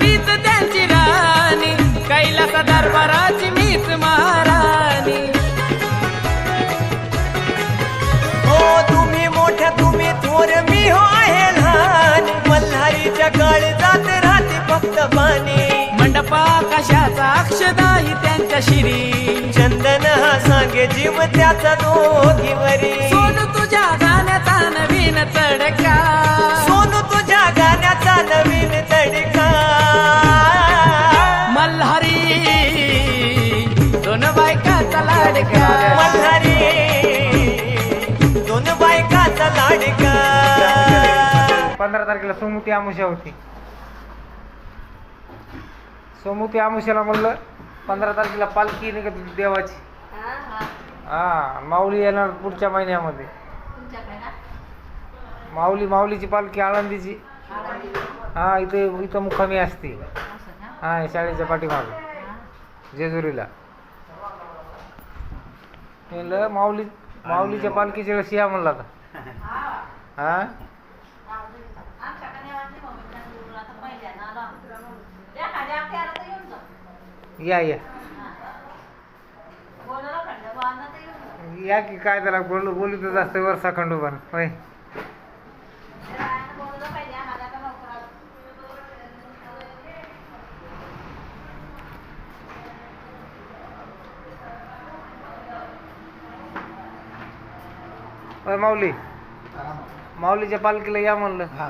मीच त्यांची राणी, कैलास दरबाराची मीच महाराणी. हो तुम्ही मोठ्या तुम्ही थोर मी हो आहे लहान, मल्हारीच्या काळजात राहते फक्त पाणी. मंडपा कशाचा अक्षदाही त्यांच्या शिरी, चंदन हा सांगे जीव त्याचा दोघीवरी. सोनू तुझ्या गाण्याचा नवीन तडका, सोनू तुझ्या गाण्याचा नवीन तडका. मल्हारी दोन बायकाचा लाडका, मल्हारी दोन बायकाचा लाडका. 15 तारखेला सोमवती अमावस्या होती. सोमवती अमावस्याला म्हणलं 15 तारखेला पालखी निघत होती देवाची. हा माऊली येणार पुढच्या महिन्यामध्ये. माऊलीची पालखी आळंदीची. हा इथं मुक्कामी असते. हा शाळेच्या पाठीमागे जेजुरीला. म्हणलं माऊलीच्या पालखीच्या वेळेस या म्हणला आता. हा या या की काय त्याला बोलितच असतं वर्षा खंडोबान होय. माऊलीच्या पालखीला या म्हणलं. हा